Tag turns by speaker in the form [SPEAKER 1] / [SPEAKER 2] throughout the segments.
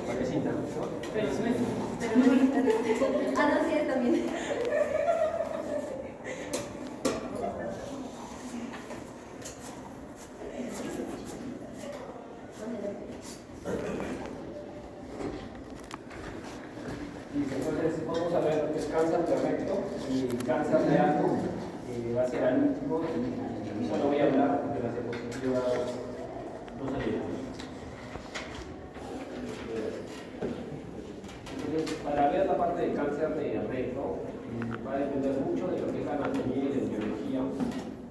[SPEAKER 1] Parece interruptor.
[SPEAKER 2] Pero no es.
[SPEAKER 3] Pero no es. Ah, no, sí, es también.
[SPEAKER 1] Entonces vamos a ver lo que es cáncer de recto y cáncer de ano, va a ser al último y solo voy a hablar de las diapositivas no salieron. Entonces, para ver la parte de cáncer de recto va a depender mucho de lo que es la anatomía y la biología,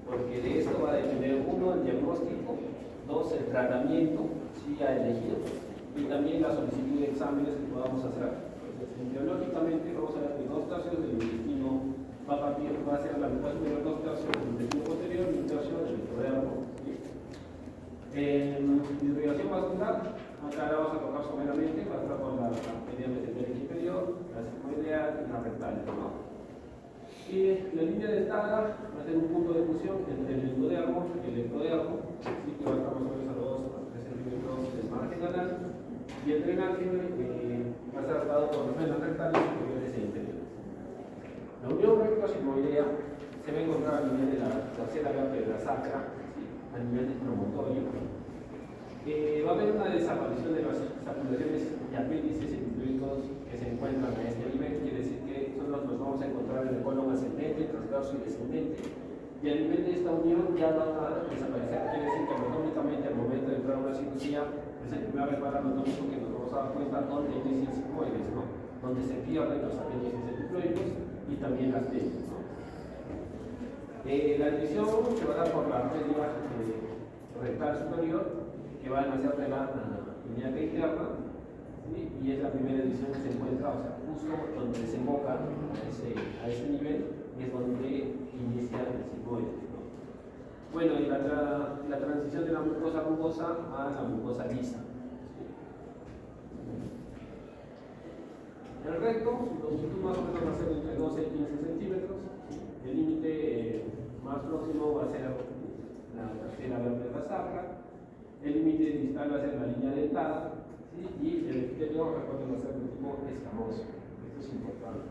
[SPEAKER 1] porque de esto va a depender uno, el diagnóstico, dos, el tratamiento, sí, a elegir, y también la solicitud de exámenes que podamos hacer. Biológicamente vamos a ver que 2/3 del intestino va a ser la mitad superior, 2/3 del intestino posterior y 1/3 del endodermo. En irrigación vascular, acá la vamos a tocar someramente, va a estar con la arteria mesentérica inferior, la sigmoidea y la rectal, ¿no? Y la línea de Stahlgart va a ser un punto de fusión entre el endodermo y el ectodermo, así que va a estar más o menos a 2 a 3 centímetros del margen anal, y el drenaje va a estar adaptado por los venas rectales superiores e inferiores. La unión recto-sigmoidea se va a encontrar a nivel de la tercera vértebra sacra, ¿sí? A nivel del promontorio. Va a haber una desaparición de las articulaciones y apéndices epitelios que se encuentran a este nivel, quiere decir que nosotros nos vamos a encontrar en el colon ascendente, transverso y descendente. Y a nivel de esta unión ya van a desaparecer, quiere decir que anatómicamente al momento de entrar a una cirugía es el primer resguardo anatómico que nos vamos a dar cuenta donde inicia el sigmoides, ¿no? Donde se pierden los apéndices epiploicos y también las tesis, ¿no? La división se va a dar por la arteria rectal superior, que va a nacer de la ilíaca interna, ¿sí? Y es la primera división que se encuentra, o sea, justo donde desemboca a ese nivel, y es donde inicia el sigmoides, ¿no? Bueno, y la transición de la mucosa rugosa a la mucosa lisa. El recto, su longitud más o menos va a ser entre 12 y 15 centímetros. El límite más próximo va a ser la tercera vértebra sacra. El límite distal va a ser la línea dentada, ¿sí? Y el epitelio, recuerden, va a ser de tipo escamoso. Esto es importante.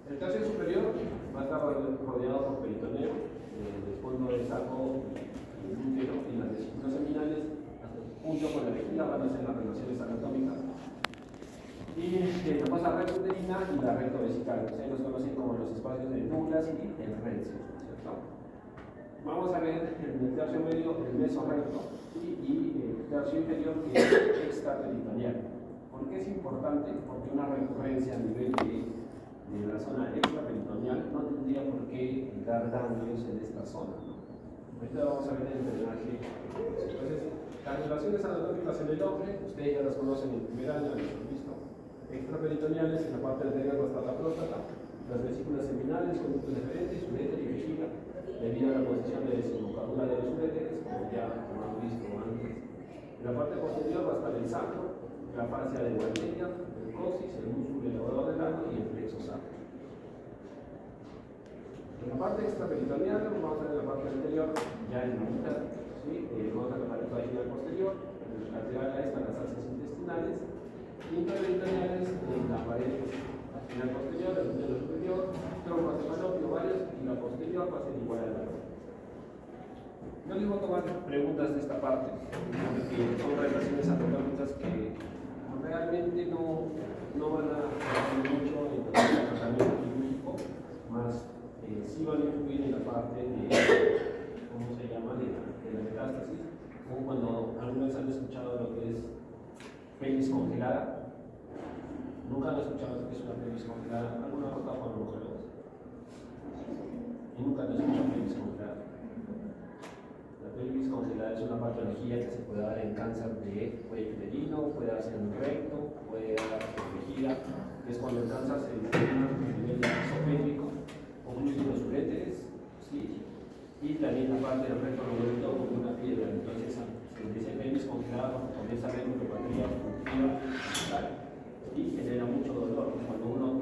[SPEAKER 1] El tercio superior va a estar rodeado por peritoneo, el fondo del saco, el útero y las vesículas seminales, junto con la vejiga van a ser las relaciones anatómicas. Y la fosa rectouterina y la rectovesical, se los conocen como los espacios de Douglas y el Renzo, ¿cierto? Vamos a ver en el tercio medio el mesorrecto, ¿sí? Y el tercio inferior que es extraperitoneal. ¿Por qué es importante? Porque una recurrencia a nivel de la zona extraperitoneal no tendría por qué dar daños en esta zona, ¿no? Ahorita vamos a ver el drenaje. Entonces, las relaciones anatómicas en el hombre, ustedes ya las conocen en el primer año, las han visto. Extraperitoneales, en la parte anterior va a estar la próstata, las vesículas seminales, conductos deferentes, uréter y vejiga, debido a la posición de desembocadura de los uréteres, como ya hemos visto antes. En la parte posterior va a estar el sacro, la fascia de Walderia, el coxis, el músculo elevador del ano y el plexo sacro. En la parte extraperitoneal, vamos a ver la parte anterior, ya en la mitad, ¿sí? Vamos a ver la pared vaginal posterior, en la lateral a esta las alzas intestinales, intraperitoneales en la pared vaginal posterior, el útero superior, trompas de falopio, ovarios, y la posterior va a ser igual a la otra. No les voy a tomar preguntas de esta parte, porque son relaciones anatómicas que realmente no van a influir mucho en el tratamiento quirúrgico, más sí van a influir en la parte de, ¿cómo se llama?, de la metástasis, como cuando algunos han escuchado lo que es pelvis congelada. Nunca han escuchado lo que es una pelvis congelada. ¿Alguna vez con oncólogos? Y nunca han escuchado pelvis congelada. La pelvis congelada es una patología que se puede dar en cáncer de cuello uterino, puede darse en recto, puede darse en vejiga, que es cuando el cáncer se disemina a nivel esofágico, ocluye los uréteres, ¿sí? Y también la parte del recto lo vuelve todo como una piedra. Entonces se dice pelvis congelada porque comienza a haber neuropatía obstructiva vital y genera mucho dolor. Cuando uno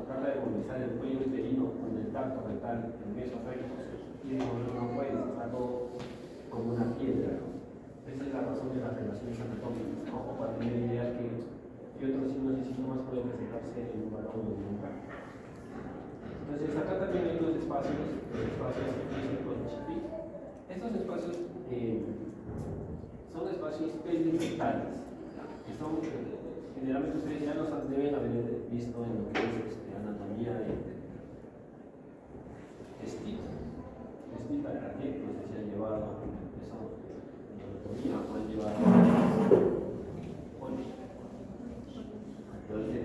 [SPEAKER 1] trata de movilizar el cuello uterino con el tacto rectal, el mesofágico, y no puede, está todo como una piedra, ¿no? Esa es la razón de las relaciones los espacios físicos de Chapí. Estos espacios son espacios perimetales, que son, generalmente ustedes ya los deben haber visto en lo que es anatomía de STI. ¿Para qué? Pues se han llevado eso en anatomía o han llevado. Entonces,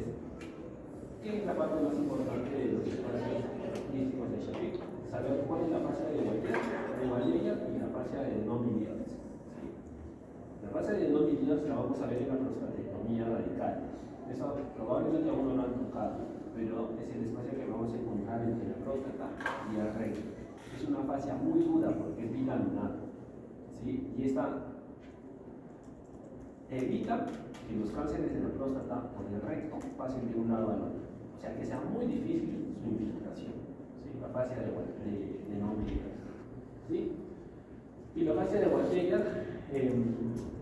[SPEAKER 1] ¿qué es la parte más importante de los espacios físicos de Chapí? Saber cuál es la fascia de Wallella y la fascia de non-biliars. ¿Sí? La fascia de non-biliars la vamos a ver en la prostatectomía radical. Eso probablemente aún no lo han tocado, pero es el espacio que vamos a encontrar entre la próstata y el recto. Es una fascia muy dura porque es bilaminada. ¿Sí? Y esta evita que los cánceres de la próstata o del recto pasen de un lado al otro. O sea, que sea muy difícil su infiltración. ¿Sí? La fascia de non-biliars. ¿Sí? Y la fascia de Wallella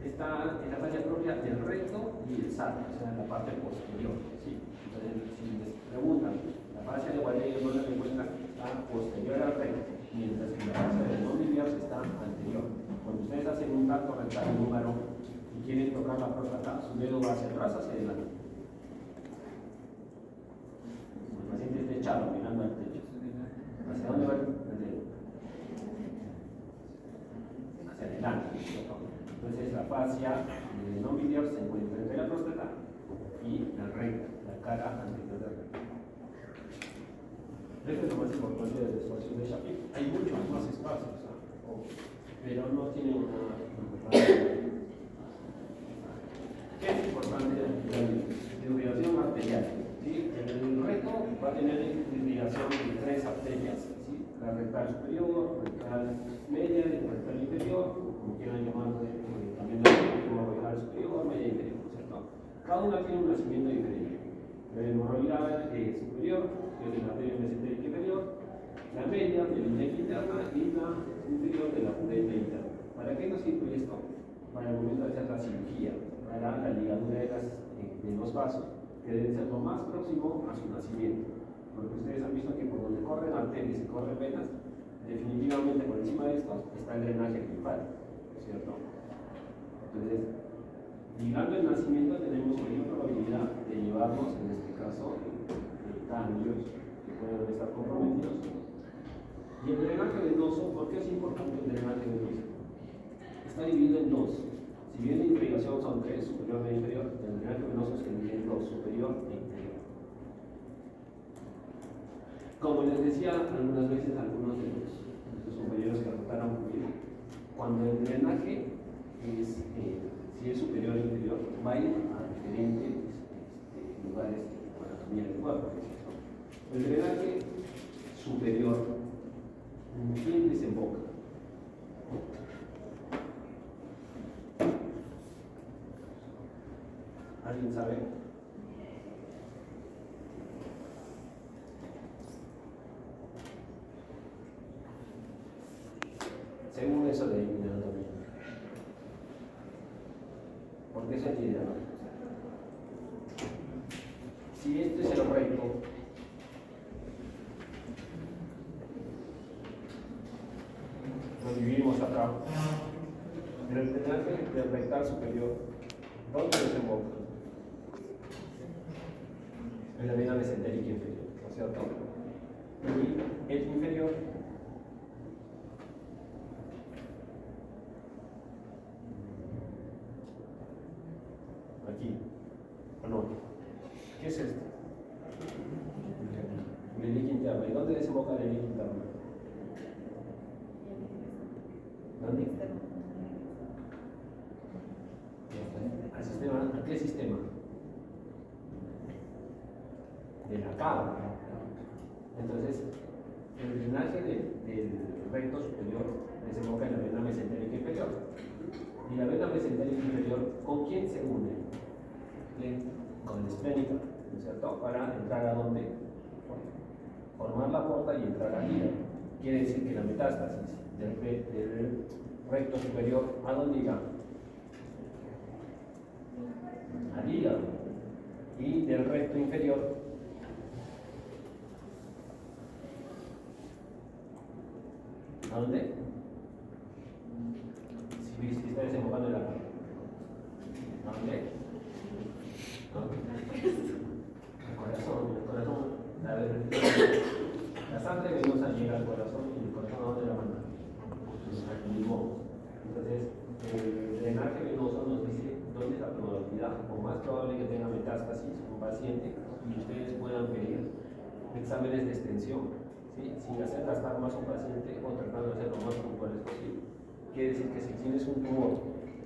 [SPEAKER 1] está en la fascia propia del recto y el sacro, o sea, en la parte posterior. ¿Sí? Entonces, si les preguntan, la fascia de Wallella no la encuentran, está posterior al recto, mientras que la fascia de non-biliars está anterior. Cuando ustedes hacen un tacto rectal en un varón y quieren tocar la próstata, su dedo va hacia atrás, hacia adelante. El paciente está echado, mirando al techo. ¿Hacia dónde va el dedo? Hacia adelante. Entonces la fascia de non-biliars se encuentra entre la próstata y el recto, la cara anterior del recto. Esto es lo más importante de los espacios de Chapí. Hay muchos más espacios, pero no tienen una. ¿Qué es importante de la irrigación arterial? ¿Sí? El recto va a tener irrigación de 3 arterias, ¿sí? La rectal superior, rectal media y rectal inferior, como quieran llamarlo, también la rectal superior, media e inferior, ¿cierto? Cada una tiene un nacimiento diferente. La hemorroidal superior, que es la arteria mesentérica inferior, la media de la uretra interna y la inferior de la uretra interna. ¿Para qué nos sirve esto? Para el momento de hacer la cirugía, para la ligadura de los vasos, que deben ser lo más próximo a su nacimiento. Porque ustedes han visto que por donde corren arterias y corren venas, definitivamente por encima de estos está el drenaje linfático, ¿cierto? Entonces, ligando el nacimiento tenemos mayor probabilidad de llevarnos, en este caso, cambios que pueden estar comprometidos. Y el drenaje venoso, ¿por qué es importante el drenaje venoso? Está dividido en dos. Si bien la irrigación son 3, superior e inferior, el drenaje venoso se divide en 2, superior e inferior. Como les decía algunas veces a algunos de los compañeros que rotaron conmigo, cuando el drenaje es, si es superior e inferior, va a ir a diferentes lugares de la anatomía del cuerpo. El drenaje superior, ¿en quién desemboca? ¿Alguien sabe? Según eso de anatomía. ¿Por qué se entiende? Si este es el recto, lo dividimos acá. En el drenaje del rectal superior, ¿dónde desemboca? En la vena mesentérica inferior, ¿no es cierto? Y el inferior aquí, ¿o no? ¿Qué es esto? La líquida interna. ¿Y dónde desemboca la líquida interna? ¿Dónde? ¿Al sistema? ¿A qué sistema? De la cava. Entonces, el drenaje del recto superior desemboca en la vena mesentérica inferior. Y la vena mesentérica inferior, ¿con quién se une? Con la esplénica, ¿no es cierto? Para entrar a dónde? Formar la porta y entrar al hígado. Quiere decir que la metástasis del recto superior, ¿a dónde irá? Al hígado. Y del recto inferior, ¿A dónde? Si está desembocando en la cara. ¿A dónde? Al corazón. La sangre venosa llega al corazón y el corazón ¿a dónde la manda? Al pulmón. Entonces, el drenaje venoso nos dice dónde es la probabilidad, o más probable que tenga metástasis un paciente y ustedes puedan pedir exámenes de extensión, ¿sí? Sin hacer gastar más a un paciente o tratando de hacerlo lo más puntuales posible. Quiere decir que si tienes un tumor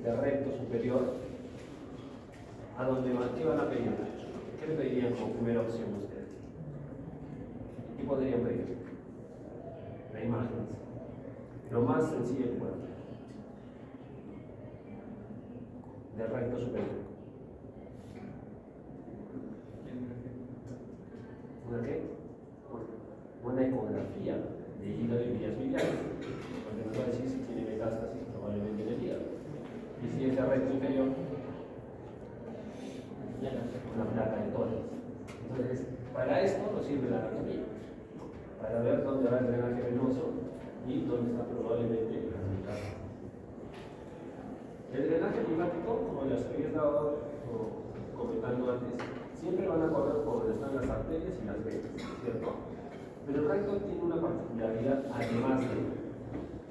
[SPEAKER 1] de recto superior, ¿a dónde van? ¿Qué van a pedir? ¿Qué le pedirían como primera opción ustedes? ¿Qué podrían pedir? La imagen. Lo más sencillo que puedan. De recto superior. ¿Una qué? Una ecografía de hígado y vías biliares. Porque nos va a decir si tiene metástasis probablemente en el hígado. Y si es de recto inferior, una placa de Torres. Entonces, para esto nos sirve la anatomía, para ver dónde va el drenaje venoso y dónde está probablemente la metástasis. El drenaje linfático, como les había estado comentando antes, siempre van a correr por donde están las arterias y las venas, ¿cierto? Pero el recto tiene una particularidad, además de,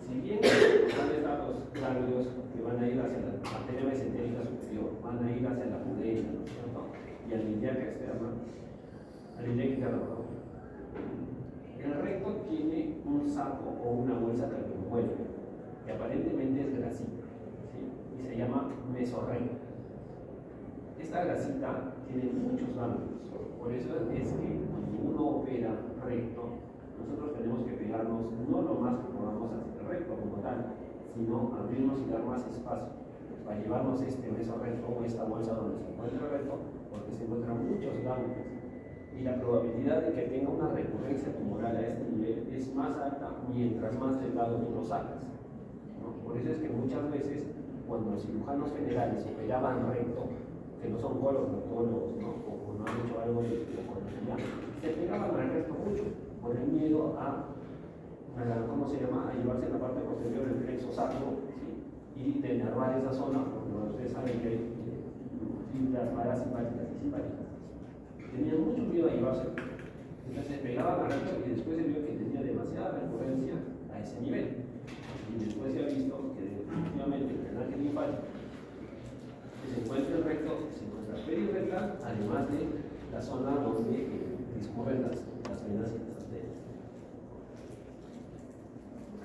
[SPEAKER 1] si bien van a estar los ganglios que van a ir hacia la arteria mesentérica superior, van a ir hacia la pudenda, ¿no es cierto? Y a la ilíaca externa, a la ilíaca interna, perdón. El recto tiene un saco o una bolsa que lo envuelve, que aparentemente es grasita, ¿sí? Y se llama mesorrecto. Esta grasita tiene muchos ganglios, por eso es que cuando uno opera recto, nosotros tenemos que pegarnos no lo más que podamos hacia el recto como tal, sino abrirnos y dar más espacio para llevarnos este mesorrecto o esta bolsa donde se encuentra el recto, porque se encuentran muchos ganglios y la probabilidad de que tenga una recurrencia tumoral a este nivel es más alta mientras más delgado tú lo sacas, ¿no? Por eso es que muchas veces cuando los cirujanos generales operaban recto, que no son coloproctólogos, ¿no? O no han hecho algo de oncología, se pegaban al recto mucho por el miedo a ¿cómo se llama? A llevarse la parte posterior del plexo sacro, ¿sí? Y de enervar esa zona, porque ustedes saben que hay fibras parasimpáticas y simpáticas. Tenían mucho miedo a llevarse, entonces se pegaban al recto y después se vio que tenía demasiada recurrencia a ese nivel. Y después se ha visto que definitivamente el drenaje linfático que se encuentra el recto, se encuentra periurethral, además de la zona donde discurren las venas y las arterias.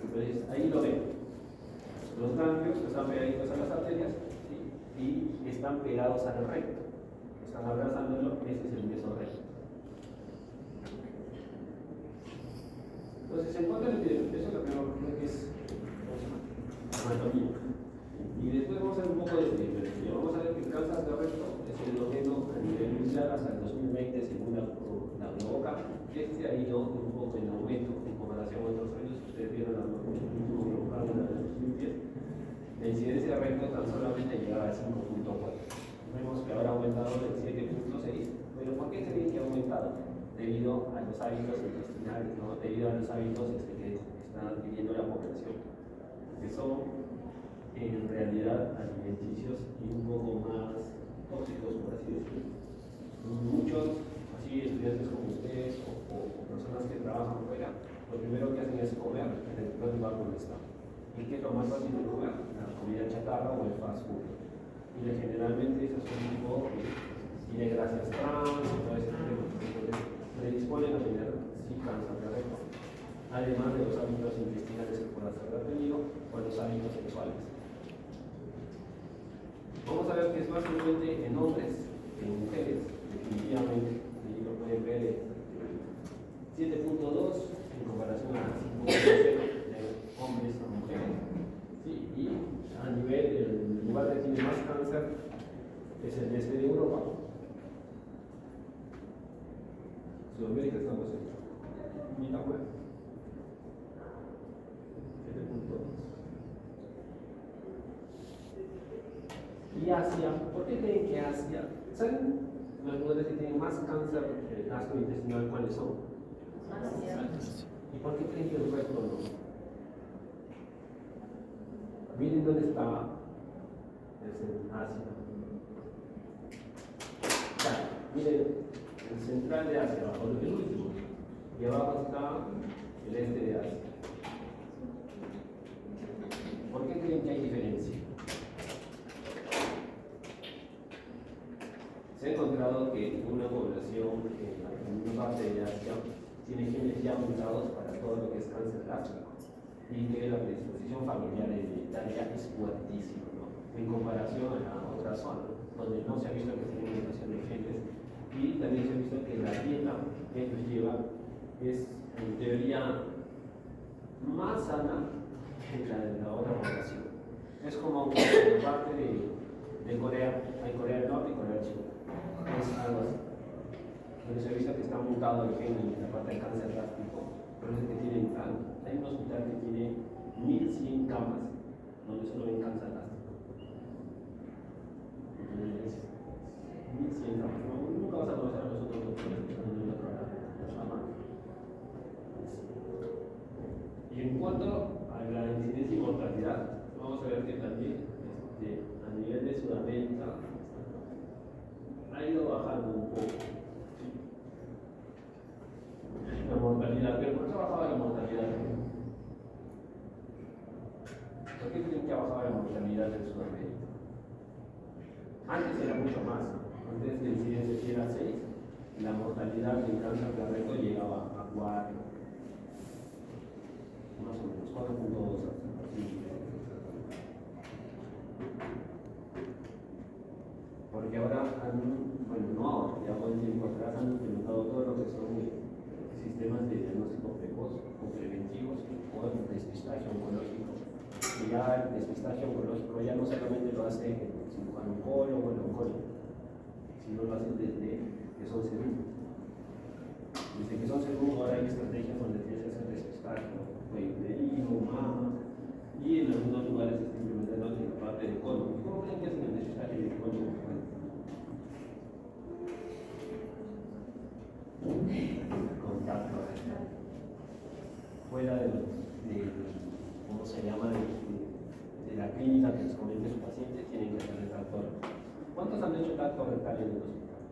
[SPEAKER 1] Entonces, ahí lo ven. Los ganglios están pegaditos a las arterias, ¿sí? Y están pegados al recto. Están abrazándolo, ese es el mesorrecto. Entonces, se encuentra el epidemio. Eso es lo primero que es anatomía. Y después vamos a hacer un poco de epidemiología. Vamos a ver que el cáncer de recto es el noveno a nivel mundial hasta el 2020, según la Boca. Este ha ido un poco en aumento en comparación a otros años. Ustedes vieron la última provocada en la de 2010. La incidencia de recto tan solamente llegaba a 5.4. Vemos que ahora ha aumentado del 7.6. Pero ¿por qué creen que ha aumentado? Debido a los hábitos intestinales, ¿no? Debido a los hábitos que están adquiriendo la población, que son en realidad alimenticios y un poco más tóxicos, por así decirlo. Muchos, así estudiantes como ustedes o personas que trabajan fuera, lo primero que hacen es comer en el primer lugar donde están. ¿Y qué es lo más fácil de comer? La comida chatarra o el fast food. Y generalmente esos son tipo tiene grasas trans y todo ese tipo de cosas. Entonces predisponen a tener sí cáncer de recto, además de los hábitos intestinales que puedan ser tenido o los hábitos sexuales. Vamos a ver que es más frecuente en hombres que en mujeres, definitivamente. Ahí lo pueden ver, 7.2 en comparación a 5.0 de hombres a mujeres. Sí, y a nivel, el lugar que tiene más cáncer es el este de Europa. Sudamérica estamos en mitad web. 7.2. Y Asia, ¿por qué creen que Asia? ¿Saben los lugares que tienen más cáncer gastrointestinal cuáles son?
[SPEAKER 3] Asia.
[SPEAKER 1] ¿Y por qué creen que el resto no? ¿En dónde está? Es en Asia. Ya, miren, el central de Asia, abajo, el último. Y abajo está el este de Asia. ¿Por qué creen que hay diferencia? Se ha encontrado que una población en una parte de Asia tiene genes ya mutados para todo lo que es cáncer gástrico y que la predisposición familiar hereditaria es fuertísima, ¿no? En comparación a la otra zona, donde no se ha visto que tienen mutación de genes y también se ha visto que la dieta que ellos llevan es en teoría más sana que la de la otra población. Es como en parte de Corea, hay Corea del Norte y Corea del Sur. Es algo así. Pero se ha visto que está mutado el gen en la parte del cáncer gástrico, pero es que tienen hay un hospital que tiene 1100 camas donde solo ven cáncer gástrico. Entonces, 1100 camas. No, nunca vas a conocer a los otros doctores que están en el otro lado, los llaman. Y en cuanto a la incidencia y mortalidad, vamos a ver que también a nivel de Sudamérica ha ido bajando un poco, ¿sí? La mortalidad, pero ¿por qué ha bajado la mortalidad? ¿Por qué creen que ha bajado la mortalidad en Sudamérica? Antes era mucho más, antes la incidencia sí era 6, la mortalidad en cáncer cardíaco llegaba a 4, más o menos 4.2 así. Porque ahora no ahora, ya buen tiempo atrás han implementado todo lo que son sistemas de diagnóstico precoz o preventivos o el despistaje oncológico. Y ya el despistaje oncológico ya no solamente lo hace el cirujano oncólogo o el oncólogo, sino lo hacen desde que son segundos. Desde que son segundos ahora hay estrategias donde tienes que hacer despistaje, uterino, mama, y en algunos lugares se está implementando en la parte de colon. ¿Cómo creen que hacen el despistaje de colon? Contacto fuera ¿cómo se llama? De la clínica que les comente su paciente, tienen que hacer el tacto rectal. ¿Cuántos han hecho tacto rectal en el hospital?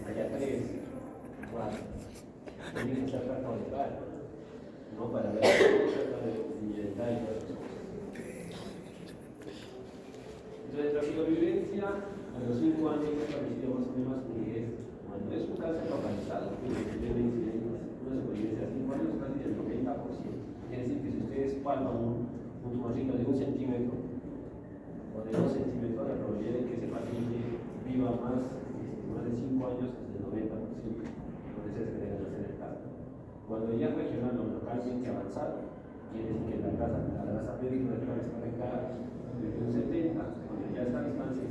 [SPEAKER 1] Allá 3, 4. Tienen que hacer tacto rectal, ¿no? Para ver si y todas esas cosas. Entonces, la supervivencia a los 5 años he establecido más o menos que es, cuando es un cáncer localizado, tiene una supervivencia de 5 años casi del 90%. Quiere decir que si ustedes palpan un tumorcito de 1 centímetro o de 2 centímetros, la probabilidad de que ese paciente viva más de 5 años es del 90%. Entonces se debe hacer el tacto. Cuando ya es regional o localmente avanzado, quiere decir que la tasa médica está ubicada desde un 70%, cuando ya está a distancia,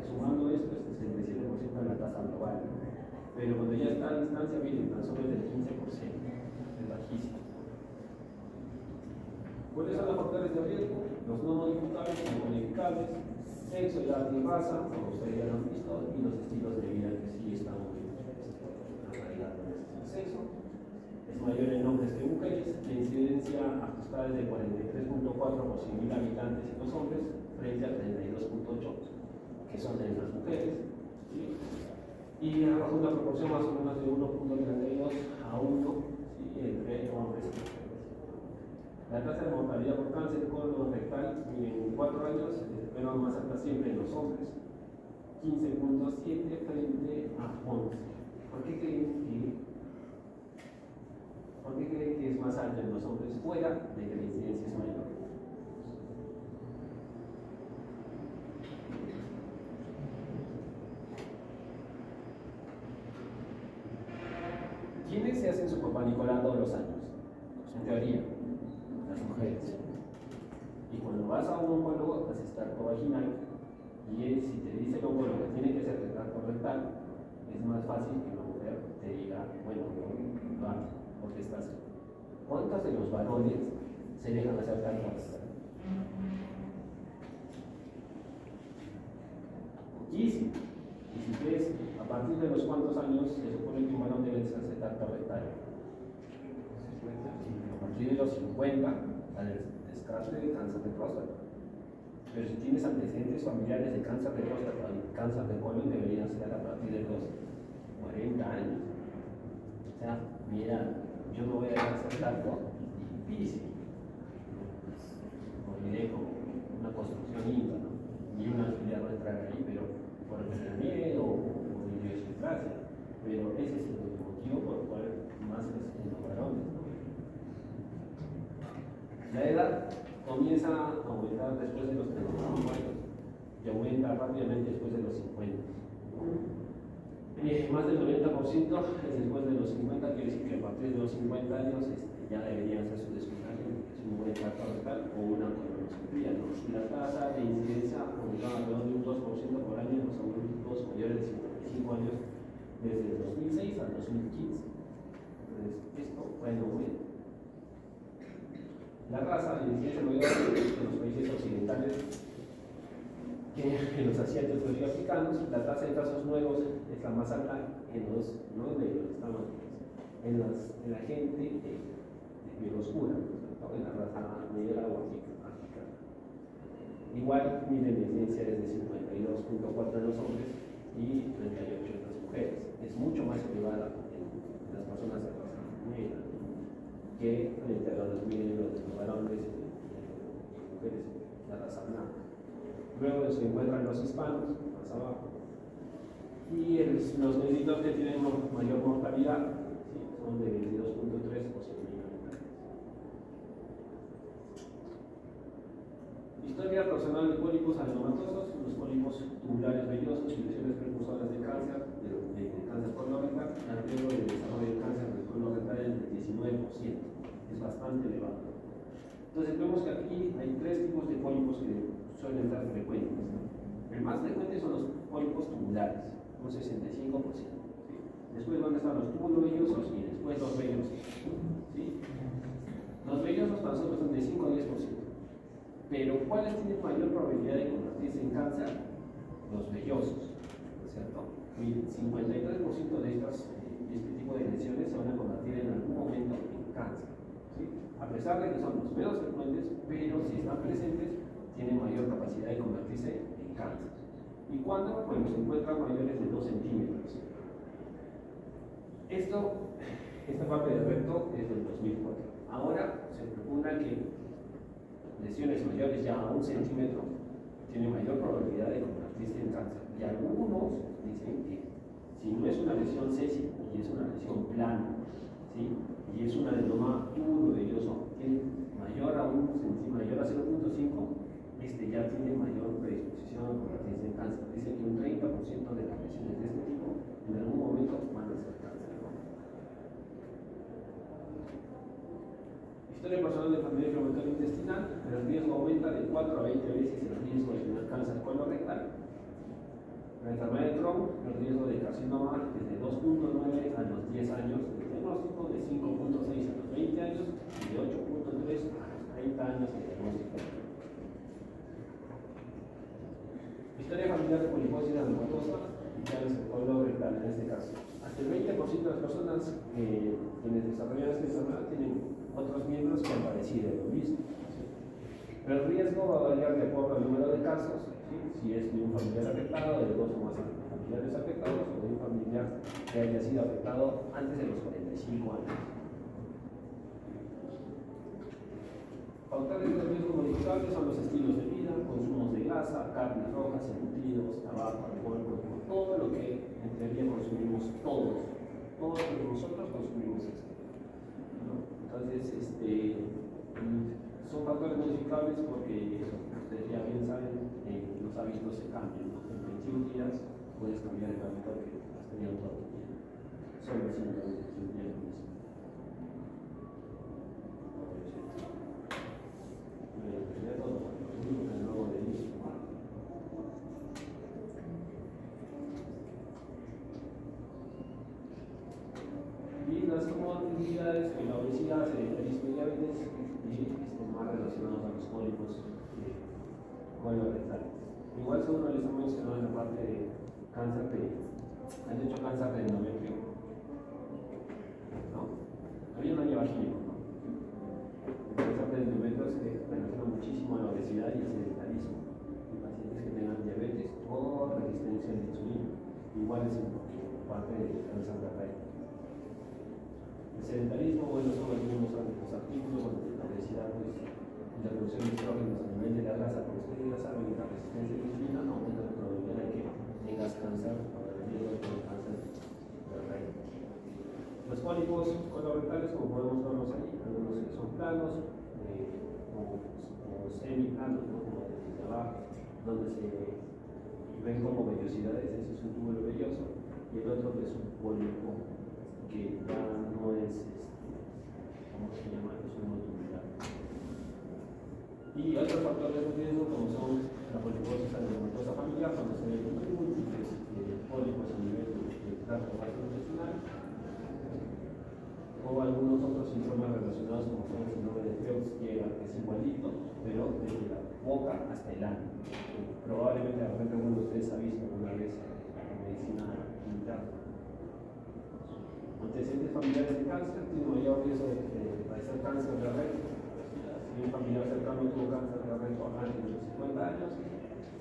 [SPEAKER 1] sumando esto, es el 77% de la tasa global. Pero cuando ya está a distancia, miren, tan solo es del 15%, es bajísimo. ¿Cuáles son los factores de riesgo? Los no modificables y modificables, sexo, edad y raza, como ustedes ya lo han visto, y los estilos de vida que sí están muy arraigados en este sexo. Es mayor en hombres que mujeres, la incidencia ajustada es de 43.4 por 100.000 habitantes en los hombres, frente a 32.8 que son en las mujeres, ¿sí? Y arroja una proporción más o menos de 1.32 a 1, ¿sí? Entre hombres y mujeres. La tasa de mortalidad por cáncer de colon rectal en 4 años es más alta siempre en los hombres, 15.7 frente a 11. ¿Por qué creen que es más alta en los hombres fuera de que la incidencia es mayor? ¿Quiénes se hacen su papá Nicolás todos los años? Pues en teoría, las mujeres. Y cuando vas a un oncólogo, haces tacto vaginal, y si te dice el oncólogo que tiene que ser de tacto rectal, es más fácil que una mujer te diga, bueno, no hago, porque estás. ¿Cuántos de los varones se dejan hacer tacto rectal? Poquísimo. Y si ves, a partir de los cuántos años se supone que un varón debe hacerse tacto rectal. A partir de los 50, al descarte de cáncer de próstata. Pero si tienes antecedentes familiares de cáncer de próstata y cáncer de colon, deberían ser a partir de los 40 años. O sea, mira, yo no voy a hacer tanto difícil. Olvidé como una construcción íntima, ¿no? Y una filial va a entrar ahí, pero por el miedo o idiosincrasia. Pero ese es el motivo por el cual más es en los varones, ¿no? La edad comienza a aumentar después de los 35 años y aumenta rápidamente después de los 50. Más del 90% es después de los 50, quiere decir que a partir de los 50 años ya deberían hacer su descubrimiento, es un buen impacto rectal o una colonoscopia, ¿no? Y la tasa de incidencia aumentaba alrededor de un 2% por año en los adultos mayores de 55 años desde el 2006 al 2015. Entonces, esto fue en aumento. La raza de incidencia mayor en los países occidentales que en los asiáticos y africanos, la tasa de casos nuevos es la más alta en los, ¿no?, de los estamos en la gente de piel oscura, ¿no?, en la raza negra o africana. Igual miden la incidencia es de 52.4 en los hombres y 38 en las mujeres. Es mucho más elevada en las personas de raza negra que frente a los miembros de los varones y mujeres de raza blanca. Luego se encuentran los hispanos, más abajo. Y los negritos que tienen mayor mortalidad, ¿sí?, son de 22.3 o 100.000 habitantes. Historia personal de pólipos adenomatosos, los pólipos tubulares vellosos y lesiones precursoras de cáncer, de cáncer colorectal, el riesgo de desarrollo de cáncer del colorectal es del 19%, es bastante elevado. Entonces vemos que aquí hay tres tipos de pólipos que suelen ser frecuentes, ¿no? El más frecuente son los pólipos tubulares, un 65%. ¿Sí? Después van a estar los túbulos vellosos y después los vellosos. ¿Sí? Los vellosos para nosotros son de 5 a 10%. Pero ¿cuáles tienen mayor probabilidad de convertirse en cáncer? Los vellosos, ¿no es cierto? Miren, 53% de este tipo de lesiones se van a convertir en algún momento en cáncer. ¿Sí? A pesar de que son los menos frecuentes, pero si están presentes, tienen mayor capacidad de convertirse en cáncer. ¿Y cuándo? Pues se encuentran mayores de 2 centímetros. Esta parte del recto es del 2004. Ahora se propone que lesiones mayores ya a 1 centímetro tienen mayor probabilidad de convertirse en cáncer. Y algunos dicen que si no es una lesión césica y es una lesión plana, ¿sí?, y es un adenoma tubulo velloso, tiene mayor a 1 centímetro, mayor a 0.5, ya tiene mayor predisposición a convertirse en cáncer. Dice que un 30% de las lesiones de este tipo en algún momento van a ser cáncer, ¿no? Historia personal de familia inflamatoria intestinal, el riesgo aumenta de 4 a 20 veces el riesgo de tener cáncer colorectal. La enfermedad de Crohn, el riesgo de carcinoma desde 2.9 a los 10 años, el diagnóstico de 5.6 a los 20 años y de 8.3 a los 30 años de diagnóstico. Historia familiar de poliposis adenomatosa y cáncer colorectal en este caso. Hasta el 20% de las personas quienes desarrollan esta enfermedad tienen otros miembros que han padecido lo mismo. ¿Sí? Pero el riesgo va a variar de acuerdo al número de casos, ¿sí?, si es de un familiar afectado, de 2 o más familiares afectados, o de un familiar que haya sido afectado antes de los 45 años. Factores de riesgo modificables son los estilos de vida, consumos de grasa, carnes rojas, embutidos, tabaco, alcohol, todo lo que en teoría consumimos todos lo que nosotros consumimos esto, ¿no? Entonces, son factores modificables porque ustedes ya bien saben, los hábitos se cambian, ¿no? En 21 días puedes cambiar el hábito que has tenido toda tu vida. Solo simplemente 21 días lo mismo. Y las comorbilidades, la obesidad, sedentarismo y diabetes, más relacionados a los cólicos colorectales. Igual seguro les han mencionado en la parte de cáncer han hecho cáncer de endometrio, ¿no? Había una vagina, ¿no? El cáncer de endometrio y el sedentarismo en pacientes que tengan diabetes o resistencia a la insulina. Igual es parte del cáncer de raíz. El sedentarismo, bueno, son algunos artículos donde la obesidad, pues, la reducción de estrógenos a nivel de la grasa, como ustedes ya saben, y la resistencia a la insulina no aumenta la probabilidad de que tengas cáncer o el riesgo de tener cáncer de raíz. Los pólipos colorectales, como podemos verlos ahí, algunos que son planos o semiplanos, ¿no? Como desde abajo, donde se ven como vellosidades, ese es un túbulo velloso, y el otro que es un pólipo que ya no es, ¿cómo se llama? Es un tubular. Y otros factores de riesgo, como son la poliposis adenomatosa familiar, cuando se ven múltiples pólipos a nivel del tracto gastrointestinal, o algunos otros síntomas relacionados como son el síndrome de Peutz-Jeghers, que es igualito, pero desde la boca hasta el ano. Probablemente de repente alguno de ustedes ha visto alguna vez en medicina interna. Antecedentes familiares de cáncer, tiene mayor riesgo de padecer cáncer de recto. Si un familiar cercano tuvo cáncer de recto antes de los 50 años,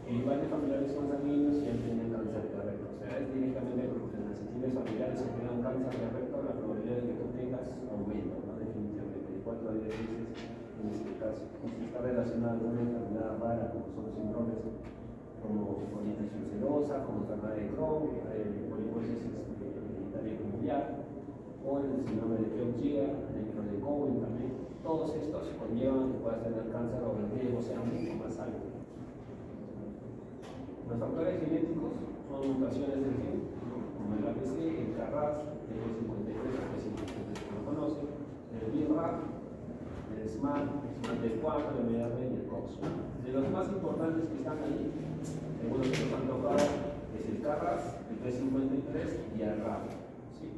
[SPEAKER 1] y igual de familiares consanguíneos ya tienen cáncer de recto. O sea, es directamente proporcional. Si tienes familiares que tengan cáncer de recto, la probabilidad de que tú tengas aumenta, ¿no? Definitivamente, de 4 a 10 veces en este caso. Y si está relacionada con una enfermedad rara, como son los síndromes como colitis ulcerosa, como enfermedad de Crohn, poliposis hereditaria familiar, o el síndrome de Peutz-Jeghers, el de Cohen también. Todos estos conllevan que puedas tener cáncer o el riesgo sea mucho más alto. Los factores genéticos son mutaciones del gen, como el APC, el KRAS, el E53, que se lo conocen, el BRAF, el SMAD, el SMAD4, el MDR y el COX. De los más importantes que están ahí, algunos que nos han tocado, es el KRAS, el P53 y el RAF. ¿Sí?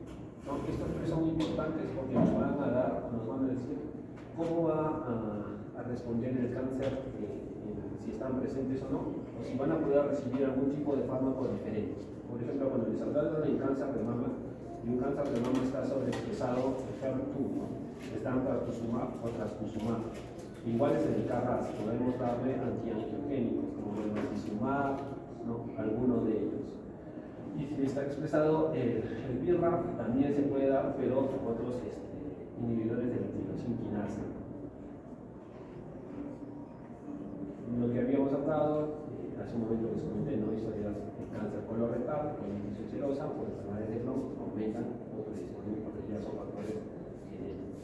[SPEAKER 1] ¿No? Estos tres son importantes porque nos van a decir cómo va a responder el cáncer, si están presentes o no, o si van a poder recibir algún tipo de fármaco diferente. Por ejemplo, cuando les hablaron del cáncer de mama, y un cáncer de mama está sobreexpresado HER2, ¿no? Están trastuzumab o trastuzumab. Igual es el KRAS, podemos darle antiangiogénicos, como el bevacizumab, ¿no? Alguno de ellos. Y si está expresado el BRAF, también se puede dar, pero otros inhibidores de la tirosina quinasa. Lo que habíamos hablado, hace un momento les comenté, ¿no? Historias de cáncer colorectal, colitis ulcerosa, o enfermedades de Crohn, aumentan o predisponen porque ya son factores genéticos.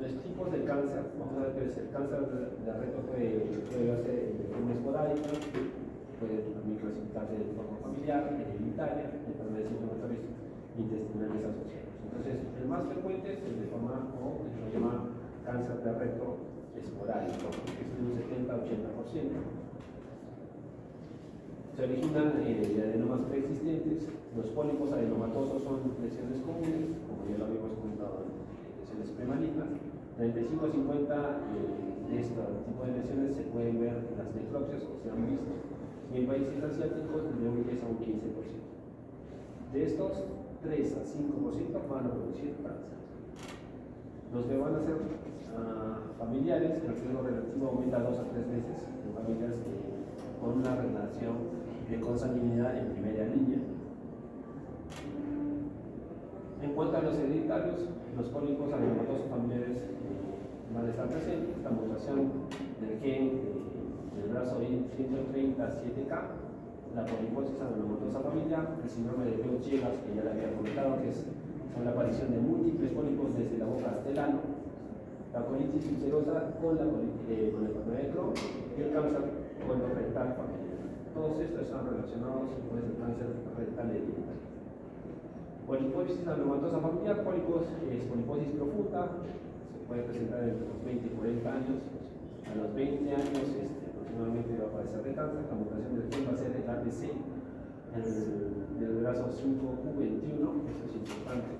[SPEAKER 1] Los tipos de cáncer, vamos a ver que el cáncer de recto puede verse de forma esporádica, puede también clasificarse de forma familiar, hereditaria, enfermedades inflamatorias intestinales asociadas. Entonces, el más frecuente es el de forma o el que se llama cáncer de recto esporádico, que es de un 70-80%. Se originan de adenomas preexistentes. Los pólipos adenomatosos son lesiones comunes, como ya lo habíamos comentado, lesiones premalignas. 35-50 de este tipo de lesiones se pueden ver en las necropsias o se han visto. Y en países asiáticos de un 10 a un 15%. De estos, 3 a 5% van a producir cáncer. Los que van a ser familiares, el riesgo relativo aumenta 2 a 3 veces en familias con una relación de consanguinidad en primera línea. En cuanto a los hereditarios, los pólipos adenomatosos familiares van a estar presentes. Esta mutación del gen del brazo 137K, la poliposis adenomatosa familiar, el síndrome de Peutz-Jeghers, que ya le había comentado, que es la aparición de múltiples pólipos desde la boca hasta el ano, la colitis ulcerosa con la enfermedad de Crohn y el cáncer colorectal familiar. Todos estos están relacionados con el cáncer rectal hereditario. Poliposis adenomatosa familiar, es poliposis profunda, se puede presentar entre los 20 y 40 años. A los 20 años aproximadamente va a padecer de cáncer. La mutación del gen va a ser el APC del brazo 5Q21, eso es importante,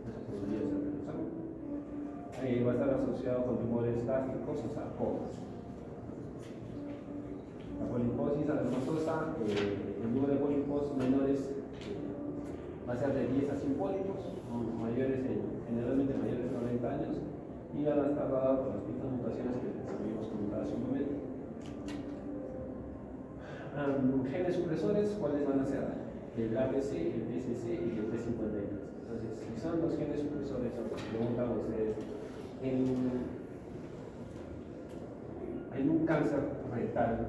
[SPEAKER 1] eso podría ser realizado. Va a estar asociado con tumores gástricos o sarcomas. La poliposis adenomatosa, el número de pólipos menores va a ser de 10 a 100 pólipos, generalmente mayores de 90 años, y y van a estar dadas por las mismas mutaciones que les habíamos comentado hace un momento. Genes supresores, ¿cuáles van a ser? El ABC, el PCC y el P53. Entonces, si son los genes supresores, lo que se preguntan ustedes, en un cáncer rectal,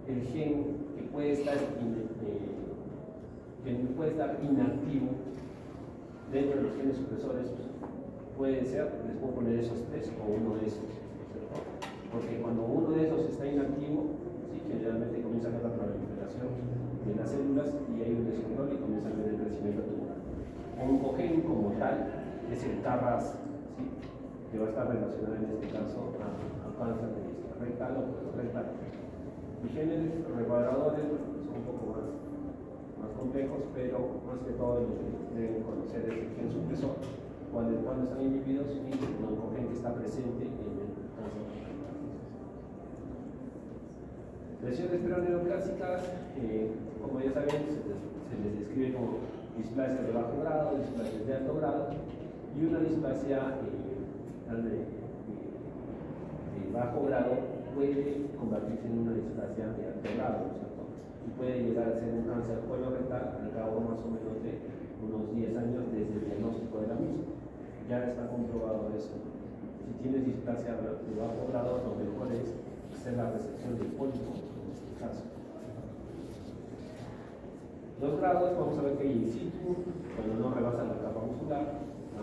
[SPEAKER 1] el gen que puede estar inactivo dentro de los genes supresores puede ser, les puedo poner esos tres o uno de esos, ¿cierto? Porque cuando uno de esos está inactivo, ¿sí? Generalmente comienza a haber la proliferación de las células y hay un descontrol y comienza a haber el crecimiento tumoral. Oncogen como tal es el CARRAS, ¿sí? Que va a estar relacionado en este caso a cáncer de rectal o rectal. Y genes reparadores son un poco más complejos, pero más que todo lo que deben conocer es el gen supresor, cuando están inhibidos y el oncogen que está presente en el cáncer. Lesiones peroneoplásicas, como ya saben, se les describe como displasias de bajo grado, displasias de alto grado, y una displasia de bajo grado puede convertirse en una displasia de alto grado, ¿no es cierto? Y puede llegar a ser un cáncer colorectal al cabo más o menos de unos 10 años desde el diagnóstico de la misma. Ya está comprobado eso. Si tienes displasia de bajo grado, lo mejor es hacer la resección del pólipo en este caso. Los grados, vamos a ver que hay in situ, cuando no rebasa la capa muscular, la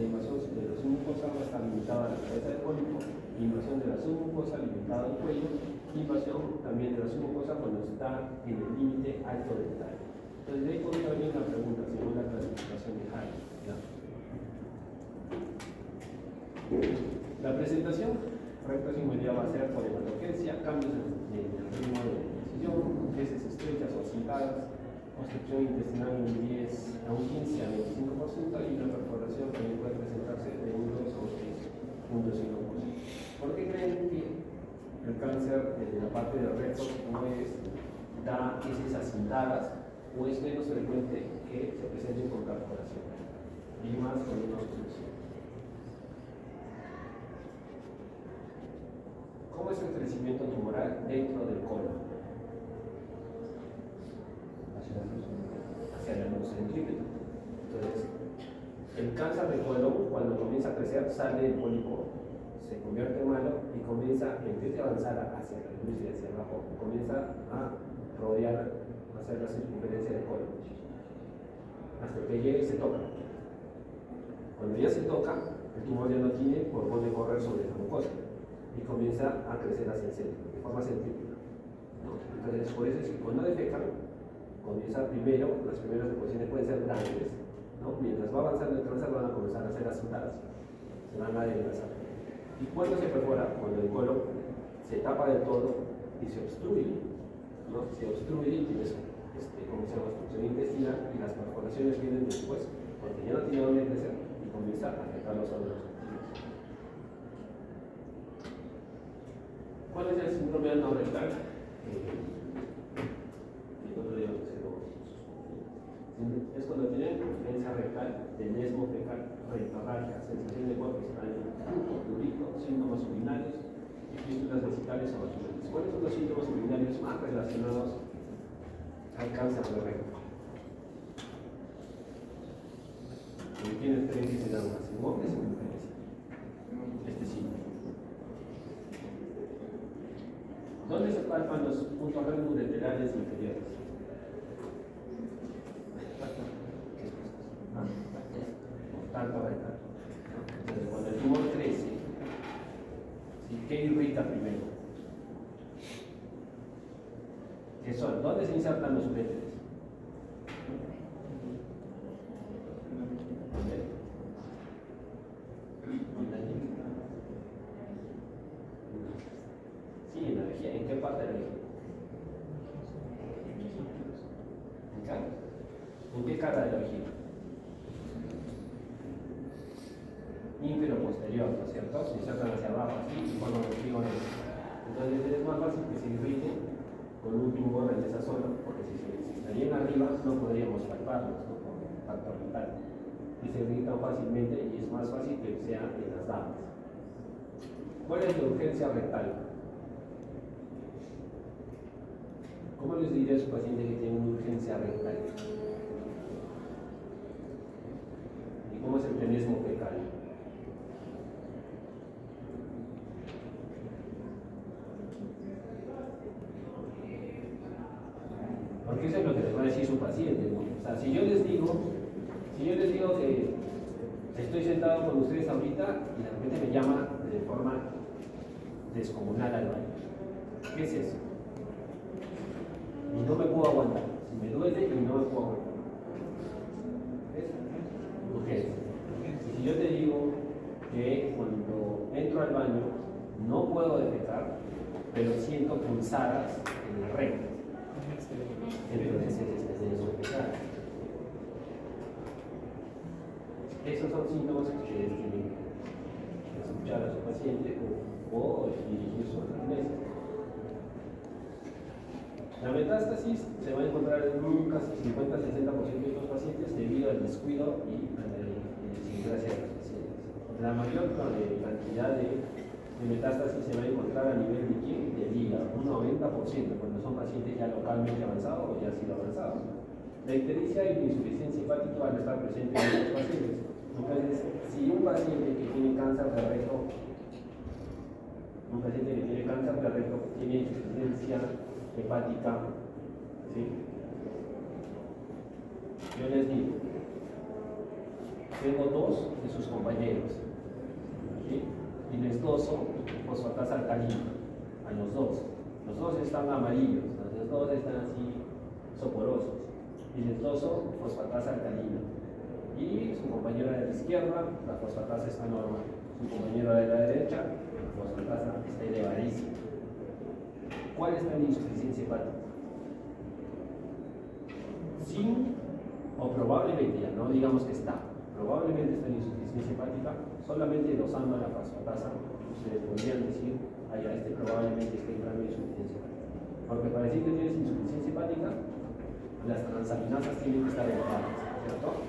[SPEAKER 1] invasión de la submucosa va a estar limitada a la cabeza del pólipo, invasión de la submucosa limitada al cuello, invasión también de la submucosa cuando está en el límite alto del tallo. Entonces, de ahí podría venir una pregunta según la clasificación de Hardy. La presentación recta inmediata va a ser por hematogencia, cambios en el ritmo de decisión, heces estrechas o cintadas, obstrucción intestinal de un 10 a un 15 a 25% y una perforación también puede presentarse de un 2 a un 6.5%. ¿Por qué creen que el cáncer de la parte del recto no da heces acintadas o es menos frecuente que se presenten con perforación y más con una obstrucción? ¿Cómo es el crecimiento tumoral dentro del colon? Hacia el 9 centímetros. Entonces, el cáncer de colon, cuando comienza a crecer, sale del pólipo, se convierte en malo y comienza, en vez de avanzar hacia la luz y hacia abajo, comienza a rodear, a hacer la circunferencia del colon, hasta que llegue y se toca. Cuando ya se toca, el tumor ya no tiene por dónde correr sobre la mucosa y comienza a crecer hacia el centro, de forma centrífuga, ¿no? Entonces, por eso es que cuando defecan, comienza primero, las primeras deposiciones pueden ser grandes, ¿no? Mientras va avanzando el cáncer van a comenzar a ser acintadas, se van a adelgazar. ¿Y cuándo se perfora? Cuando el colon se tapa del todo y se obstruye, ¿no? Se obstruye y tienes como se llama obstrucción intestinal y las perforaciones vienen después, porque ya no tiene dónde crecer y comienza a afectar los órganos. ¿Cuál es el síndrome anorrectal? Es cuando tienen urgencia rectal, tenesmo fecal, rectorragia, sensación de cuerpo extraño, prurito, síntomas urinarios, fístulas vesicales o vaginales. ¿Cuáles son los síntomas urinarios más relacionados al cáncer de recto? ¿Quiénes creen que se dan más? ¿En hombres o en mujeres? Este sí. ¿Dónde se palpan los puntos ureterales inferiores? Tanto rectal. Entonces, cuando el tumor crece, ¿sí? ¿Qué irrita primero? ¿Qué son? ¿Dónde se insertan los uréteres? Sí, en la vejiga. ¿En qué parte de la vejiga? ¿En qué cara de la vejiga? Ínfero posterior, ¿no es cierto? Se insertan hacia abajo, así, y forman los trigones. Entonces es más fácil que se irrite con un tumor en esa zona, porque si estarían arriba no podríamos palparlos, ¿no? Por factor vital. y se irritan fácilmente y es más fácil que sea en las damas. ¿Cuál es la urgencia rectal? ¿Cómo les diría a su paciente que tiene una urgencia rectal? ¿Y cómo es el tenesmo fecal? Porque eso es lo que les va a decir su paciente, ¿no? O sea, si yo les digo que estoy sentado con ustedes ahorita y de repente me llama de forma descomunal al baño, ¿qué es eso? Y no me puedo aguantar, si me duele y no me puedo aguantar. ¿Ves? Urgencia. Y si yo te digo que cuando entro al baño no puedo defecar, pero siento pulsadas en el recto, entonces es tenesmo fecal. Esos son síntomas que ustedes tienen que escuchar a su paciente o dirigir su anamnesis. La metástasis se va a encontrar en un casi 50-60% de los pacientes debido al descuido y a la idiosincrasia de los pacientes. La mayor cantidad de metástasis se va a encontrar a nivel de quién? Del hígado, un 90% cuando son pacientes ya localmente avanzados o ya han sido avanzados. La ictericia y la insuficiencia hepática van a estar presentes en estos pacientes. Entonces, si un paciente que tiene cáncer de recto, tiene insuficiencia hepática, ¿sí? Yo les digo, tengo dos de sus compañeros, ¿sí? Y les doso fosfatasa alcalina a los dos están amarillos, los dos están así soporosos, y les doso fosfatasa alcalina. Y su compañera de la izquierda, la fosfatasa está normal. Su compañero de la derecha, la fosfatasa está elevadísima. ¿Cuál está en insuficiencia hepática? Sin, o probablemente, ya no digamos que está, probablemente está en insuficiencia hepática, solamente dosando la fosfatasa, ustedes podrían decir, este probablemente está entrando en insuficiencia hepática. Porque para decir que tienes insuficiencia hepática, las transaminasas tienen que estar elevadas, ¿cierto?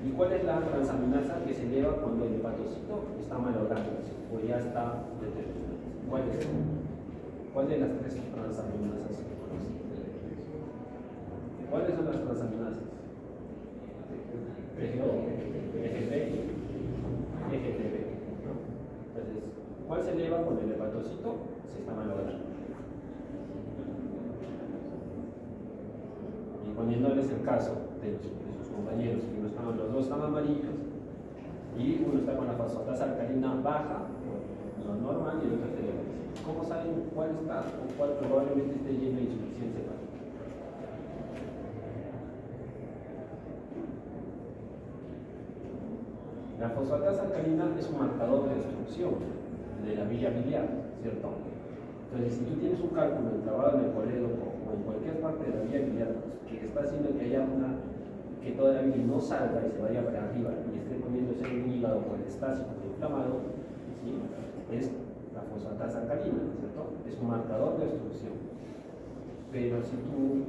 [SPEAKER 1] ¿Y cuál es la transaminasa que se eleva cuando el hepatocito está malográndose o ya está determinado? ¿Cuál es? ¿Cuál de las tres transaminasas? ¿Cuáles son las transaminasas? EGO, EGP y EGTB. Entonces, ¿cuál se eleva cuando el hepatocito se está malogrando? Y poniéndoles el caso de sus compañeros, que los dos están amarillos y uno está con la fosfatasa alcalina baja, lo normal, y el otro está elevado. ¿Cómo saben cuál está o cuál probablemente esté lleno de insuficiencia hepática? La fosfatasa alcalina es un marcador de destrucción de la vía biliar, ¿cierto? Entonces, si tú tienes un cálculo enclavado en el colédoco o en cualquier parte de la vía biliar que está haciendo que haya que toda la bilis no salga y se vaya para arriba y esté poniéndose en un hígado colestásico inflamado, ¿sí? Es la fosfatasa alcalina, ¿cierto? Es un marcador de destrucción. Pero si tu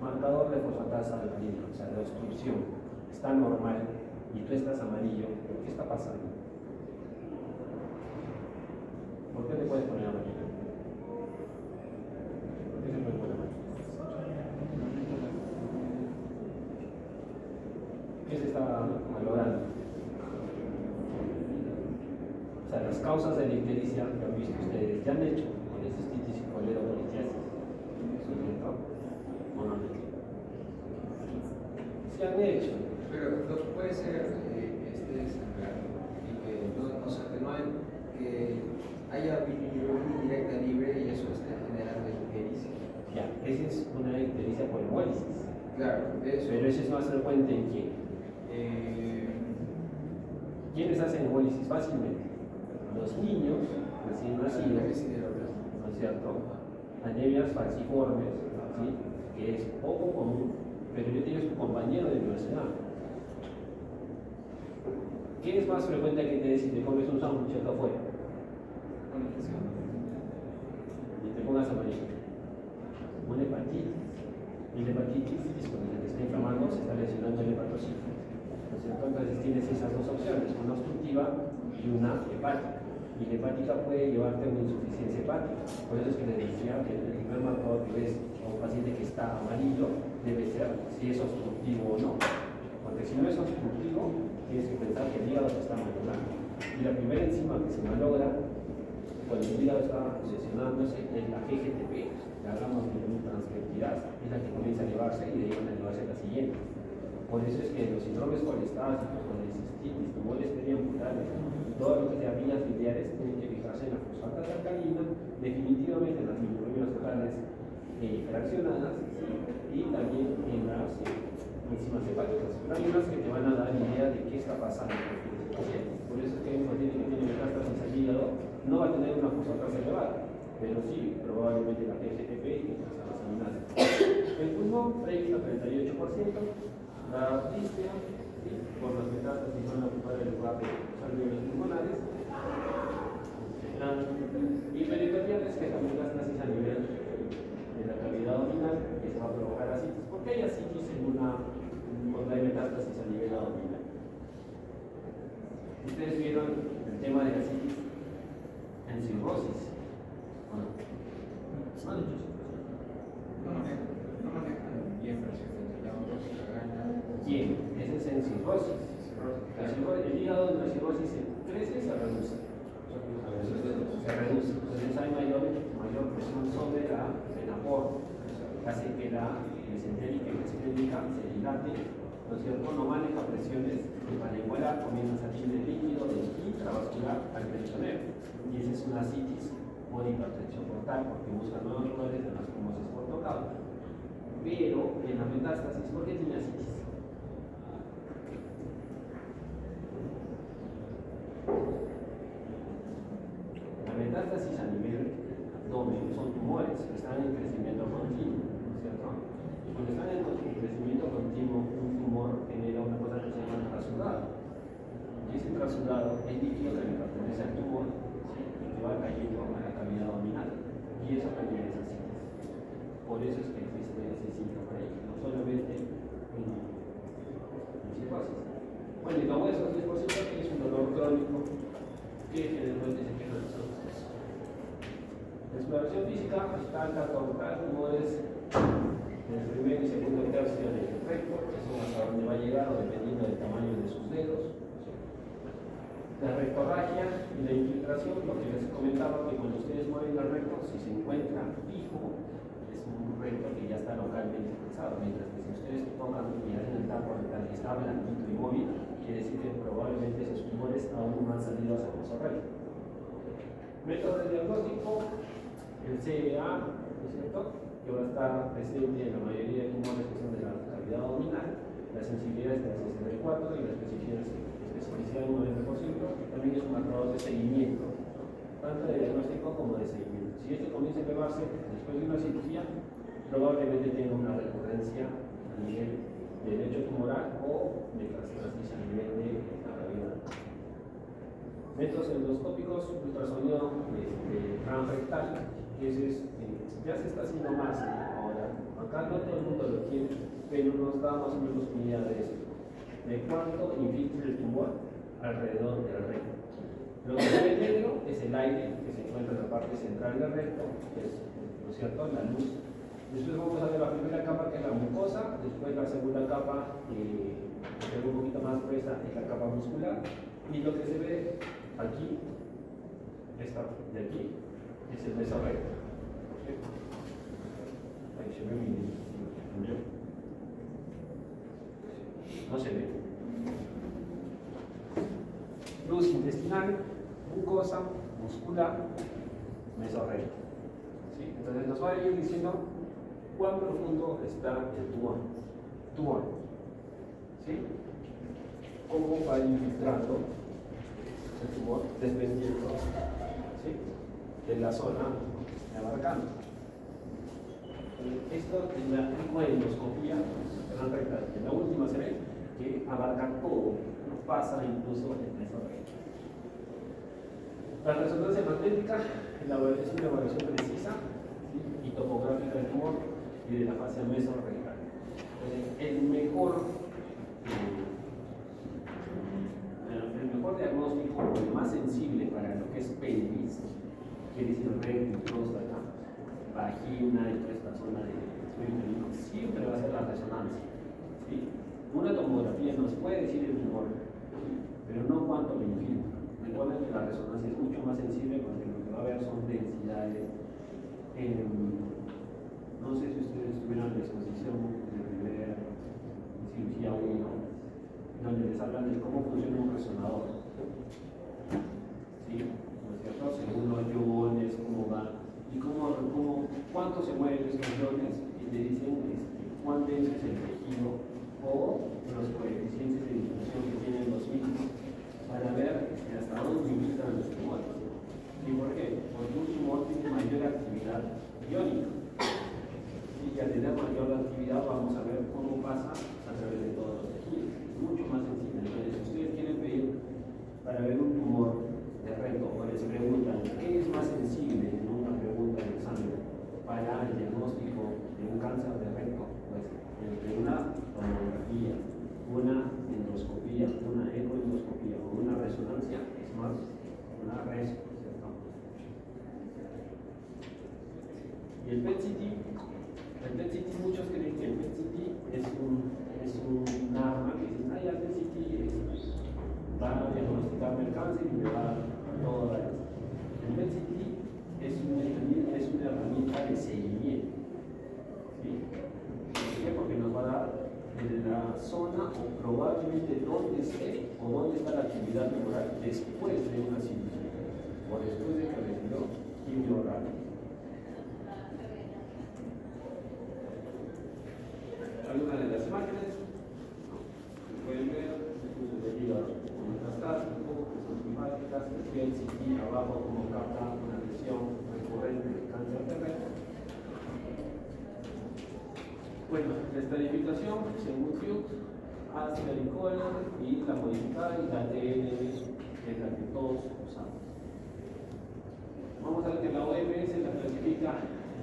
[SPEAKER 1] marcador de fosfatasa alcalina, o sea, de obstrucción, está normal y tú estás amarillo, ¿qué está pasando? ¿Por qué te puedes poner amarillo? ¿Por qué se puede poner amarillo? ¿Qué se está malogrando? O sea, las causas de la ictericia que han visto ustedes, ya han hecho colecistitis y coledocolitiasis, ¿cierto? ¿O no han hecho? Se han hecho.
[SPEAKER 2] Pero lo que puede ser sangrado y que no se atenúen, que haya bilirrubina indirecta libre y eso está generando ictericia.
[SPEAKER 1] Ya, esa es una ictericia por hemólisis.
[SPEAKER 2] Claro, eso.
[SPEAKER 1] Pero eso es más frecuente en quién. ¿Quiénes hacen hemólisis fácilmente? Los niños recién nacidos, ¿no es cierto? Anemias falciformes, ¿sí? Que es poco común, pero yo tengo tu compañero de universidad. ¿Qué es más frecuente que te si te comes un sándwich acá afuera? Y te pongas amarillo. Una hepatitis. Y la hepatitis es cuando se te está inflamando, se está lesionando el hepatocito. ¿no es cierto? Entonces tienes esas dos opciones, una obstructiva y una hepática. Y la hepática puede llevarte a una insuficiencia hepática. Por eso es que les decía que el primer marcador que ves a un paciente que está amarillo debe ser si es obstructivo o no. Porque si no es obstructivo, tienes que pensar que el hígado se está malogrando. Y la primera enzima que se malogra cuando el hígado está lesionándose es la GGTP, la gamma-transcriptirasa, es la que comienza a elevarse y de ahí van a elevarse la siguiente. Por eso es que los síndromes colestásicos, colecistitis, tumores periamputales, todo lo que sea vías biliares tienen que fijarse en la fosfatas alcalina, definitivamente en las microbios locales fraccionadas, ¿sí? Y también en las enzimas hepáticas. Hay unas que te van a dar idea de qué está pasando. Por eso es que un paciente que tiene metástasis al hígado no va a tener una fosfatasa elevada, pero sí probablemente la GGTP y las transaminases. El pulmón previo a 38%, la distia, ¿sí? Por las metástasis van a ocupar el lugar de los alveolos pulmonares. Y pericardiales, que es la metástasis a nivel de la cavidad abdominal, que se va a provocar asitis. ¿Por qué hay asitis cuando hay metástasis a nivel abdominal? Ustedes vieron el tema de la asitis en cirrosis. Bueno, no han hecho cirrosis.
[SPEAKER 2] No maneja bien, pero si
[SPEAKER 1] Bien, ese es en cirrosis. El hígado en la cirrosis crece y se reduce. Se reduce. Entonces hay mayor presión sobre la vena porta. Hace que la mesentérica y la esclénica se dilate, ¿no es cierto? No maneja presiones para igualar, comienza a salir el líquido del intravascular al peritoneo. Y esa es una asitis por hipertensión portal, porque busca nuevos lugares en las como es por tocado. Pero en la metástasis, ¿por qué tiene asitis? La metástasis a nivel abdomen son tumores que están en crecimiento continuo, ¿no es cierto? Y cuando están en crecimiento continuo, un tumor genera una cosa que se llama trasudado. Y ese trasudado es líquido que le pertenece al tumor, ¿sí? Y que va cayendo a la cavidad abdominal. Y eso también es asitis. Por eso es que existe ese síntoma ahí, no solamente en cirrosis. Bueno, y luego esos 10% que es un dolor crónico que generalmente se queja de nosotros. La exploración física está catalogar tumores en el primer y segundo tercio del recto, que son hasta donde va a llegar o dependiendo del tamaño de sus dedos. La rectorragia y la infiltración, lo que les comentaba, que cuando ustedes mueven el recto, si se encuentra fijo, es un recto que ya está localmente fixado, mientras que si ustedes toman y hacen el tapo rectal que está blandito y móvil, quiere decir que probablemente esos tumores aún no han salido hacia el recto. Método de diagnóstico, el CEA, ¿no es cierto?, que va a estar presente en la mayoría de tumores que son de la cavidad abdominal, la sensibilidad es de 64 y la especificidad del 90%, también es un marcador de seguimiento, tanto de diagnóstico como de seguimiento. Si este comienza a elevarse después de una cirugía, probablemente tenga una recurrencia a nivel de lecho tumoral o metastasis a nivel de la cavidad. Métodos endoscópicos, ultrasonido transrectal, que ese es, ya se está haciendo más ahora. Acá no todo el mundo lo tiene, pero nos da más o menos una idea de eso, de cuánto infiltra el tumor alrededor del recto. Lo que se ve negro es el aire que se encuentra en la parte central del recto, que es, ¿no es cierto?, la luz. Después vamos a ver la primera capa, que es la mucosa, después la segunda capa, que es un poquito más gruesa, es la capa muscular, y lo que se ve aquí, esta de aquí, es el mesorrecto. Ahí se ve mi... No se ve. Luz intestinal, mucosa, muscular, mesorrecto. ¿Sí? Entonces nos va a ir diciendo cuán profundo está el tumor. ¿Sí? Cómo va infiltrando el tumor dependiendo, ¿sí?, de la zona abarcando. Esto es la endoscopía rectal. En la última se ve que abarca todo, pasa incluso el mesorrecto. La resonancia magnética es una evaluación precisa, ¿sí?, y topográfica del tumor y de la fase mesorrectal. El mejor mejor diagnóstico, el más sensible para lo que es pelvis, quiere decir recto, próstata, vagina y toda esta zona de cuello uterino, siempre va a ser la resonancia. ¿Sí? Una tomografía nos puede decir el tumor, pero no cuánto lo infiltra. Recuerden que la resonancia es mucho más sensible porque lo que va a haber son densidades. No sé si ustedes tuvieron la exposición de primera cirugía 1, donde les hablan de cómo funciona un resonador. ¿Sí? ¿No es cierto? Según los iones, cómo va, y cuánto se mueven esos iones, y te dicen cuán denso es el tejido o los coeficientes de difusión que tienen los mismos, para ver hasta dónde limitan los tumores. ¿Y por qué? Porque un tumor tiene mayor actividad iónica. Y al tener mayor actividad vamos a ver cómo pasa a través de todos los tejidos. Mucho más sensible. Entonces, si ustedes quieren pedir para ver un tumor de recto o les preguntan qué es más sensible en una pregunta de examen para el diagnóstico de un cáncer de recto, pues entre una tomografía, una endoscopía, una ecoendoscopía o una resonancia es más una res, ¿cierto? Y el PET-CT, muchos creen que el PET-CT es un arma que dicen, el PET-CT va a diagnosticarme el cáncer y me va a dar todo esto. El PET-CT es una herramienta de seguimiento. ¿Sí? ¿Por qué? Porque nos va a dar la zona o probablemente dónde esté o dónde está la actividad tumoral después de una cirugía o después de que recibió quimioterapia. Algunas de las imágenes pueden ver el hígado metastásico, que son climáticas, el PET-CT abajo como capta una lesión recurrente de cáncer de recto. Bueno, la estadificación según Fuchs, ácida licola y la modificada y la ADN es la que todos usamos. Vamos a ver que la OMS la clasifica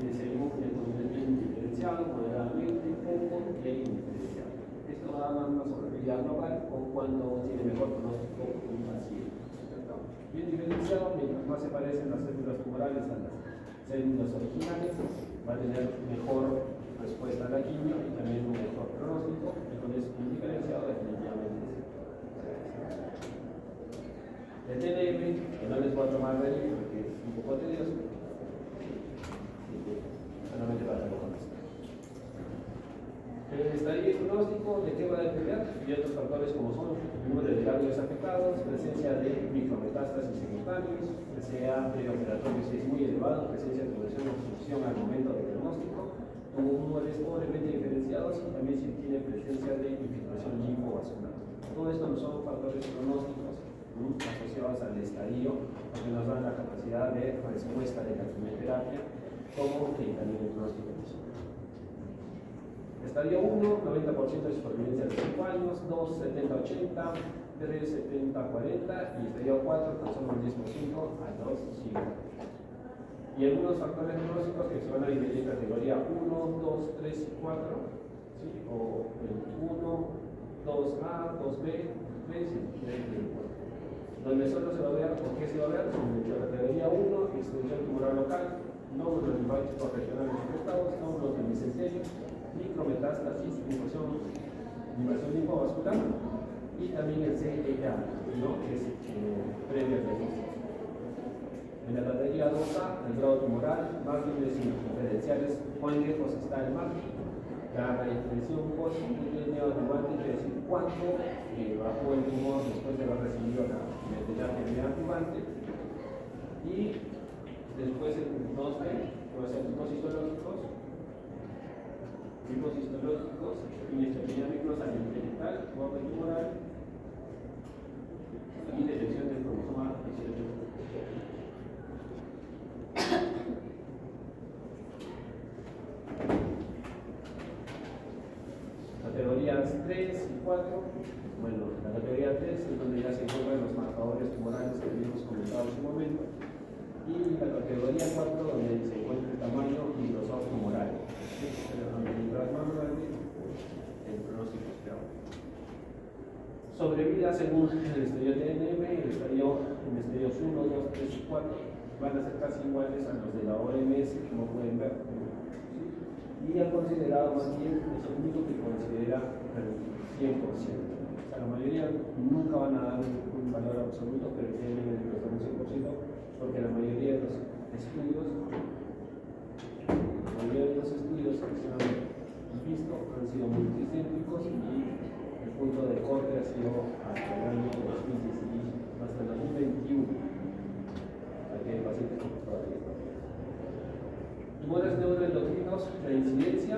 [SPEAKER 1] según el consentimiento diferenciado, moderadamente, poco y indiferenciado. Esto va a dar una sostenibilidad global o cuando tiene mejor pronóstico un paciente. Bien diferenciado, mientras más se parecen las células tumorales a las células originales, va a tener mejor respuesta a la quimio y también un mejor pronóstico, y con eso indiferenciado definitivamente. El TNM, que no les voy a tomar de ahí porque es un poco tedioso, solamente para que lo conozcan. El estadio pronóstico, ¿de qué va a depender? Y otros factores como son el número de ganglios afectados, presencia de micrometástasis simultáneos, presencia preoperatorio si es muy elevado, presencia de progresión o obstrucción al momento del diagnóstico, tumores pobremente diferenciados y también si tiene presencia de infiltración linfovascular. Todo esto no son factores pronósticos asociados al estadio, porque nos dan la capacidad de respuesta de la quimioterapia como también el pronóstico posible. Estadio 1, 90% de supervivencia de 5 años, 2, 70-80, 3, 70-40 y estadio 4, tan solo un 10% a 2, 5. Y algunos factores pronósticos que se van a dividir en categoría 1, 2, 3 y 4, ¿sí? O el 1, 2A, 2B, 3 y 4. Donde solo se va a ver, ¿por qué se va a ver? En la categoría 1, extensión tumoral local, nódulos linfáticos regionales afectados, nódulos de mesenterio, micrometástasis, invasión linfovascular y también el CEA, ¿no? Que es previo al diagnóstico. En la categoría 2A, el grado tumoral, márgenes inferenciales, cuán lejos está el margen, la radiación post-neoadjuvante, quiere decir cuánto bajó el tumor después de haber recibido la quimioterapia neoadjuvante, y después el 2B, que va a ser tipos histológicos, inestabilidad a nivel genital, borde tumoral y detección del cromosoma 18. Categorías 3 y 4. Bueno, la categoría 3 es donde ya se encuentran los marcadores tumorales que habíamos comentado en su momento, y la categoría 4 donde se encuentra el tamaño y los ojos tumorales. Mientras más grande, el pronóstico es peor. Sobrevida según el estudio TNM, el en estadios 1, 2, 3 y 4 van a ser casi iguales a los de la OMS, como pueden ver. Y han considerado más bien, es el único que considera el 100%. O sea, la mayoría nunca van a dar un valor absoluto, pero tienen el 100%, porque la mayoría de los estudios que se han visto han sido multicéntricos y el punto de corte ha sido hasta el año 2010, hasta el 2021, para que el paciente todavía está. Tumores neuroendocrinos, la incidencia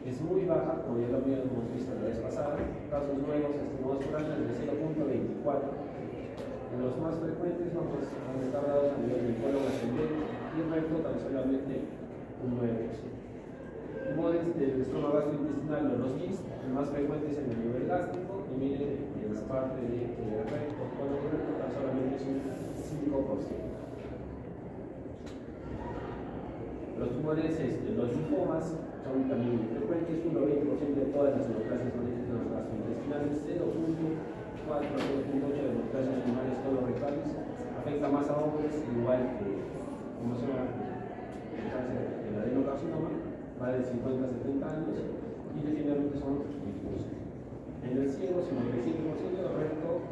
[SPEAKER 1] es muy baja, como ya lo habíamos visto la vez pasada. Casos nuevos estimados por año de 0.24. Los más frecuentes han estado dados a nivel de colon ascendente y recto tan solamente un 9%. Tumores del estómago gastrointestinal o los GIST, el más frecuente es en el nivel gástrico y miren en la parte de recto, colon recto tan solamente es un 5%. Los tumores, los linfomas son también muy frecuentes, 1 o 20% de todas las neoplasias gastrointestinales, 0.4 a 0.8 de neoplasias tumorales colorectales, afecta más a hombres, igual que, como se llama, el cáncer del adenocarcinoma, va de 50 a 70 años y generalmente son difusos. En el ciego, 57%, el resto,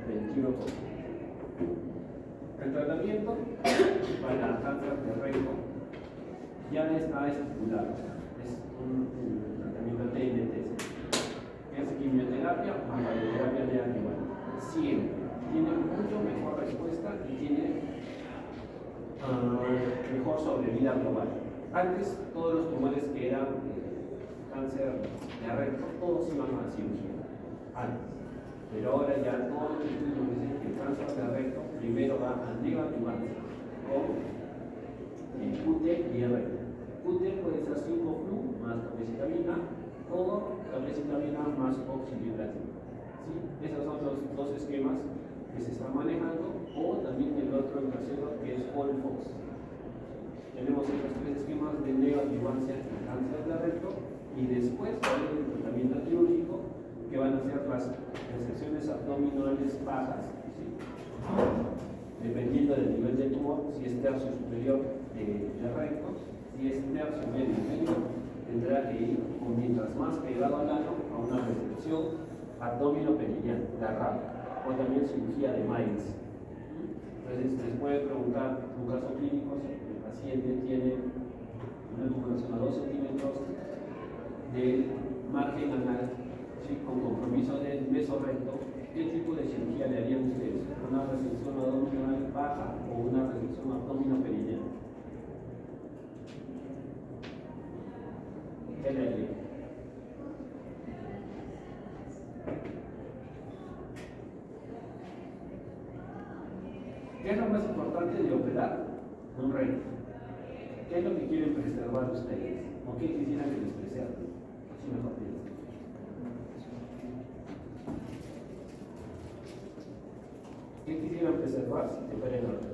[SPEAKER 1] 21%. El tratamiento para cáncer de recto ya está estipulado, es un tratamiento TNT, es quimioterapia o radioterapia neoadjuvante. Siempre tiene mucho mejor respuesta y tiene mejor sobrevida global. Antes todos los tumores que eran cáncer de recto, todos iban a cirugía, antes. Pero ahora ya todos los estudios dicen que el cáncer de recto primero va a neoadjuvante con QT y recto. QT puede ser 5-flu más capecitabina o capecitabina más oxaliplatina. ¿Sí? Esos son los dos esquemas que se están manejando, o también el otro, el tercero, que es FOLFOX. Tenemos estos tres esquemas de neoadjuvancia en cáncer de recto y después el tratamiento quirúrgico, que van a ser las resecciones abdominales bajas, ¿sí? Dependiendo del nivel del tumor, si es tercio superior de recto, si es tercio medio inferior, tendrá que ir, mientras más pegado al ano, a una resección abdominoperineal, la RAP, o también cirugía de Mainz. Entonces, les puede preguntar un caso clínico: si el paciente tiene una tumoración a 2 centímetros del margen anal, ¿sí?, con compromiso del mesorrecto, ¿qué tipo de cirugía le harían ustedes? ¿Una resección abdominal baja o una resección abdominoperineal? ¿Qué le harían? ¿Qué es lo más importante de operar un recto? ¿Qué es lo que quieren preservar ustedes? ¿O qué quisieran que les preserven? Así mejor piensen. ¿Qué quisieran preservar si te operan el recto?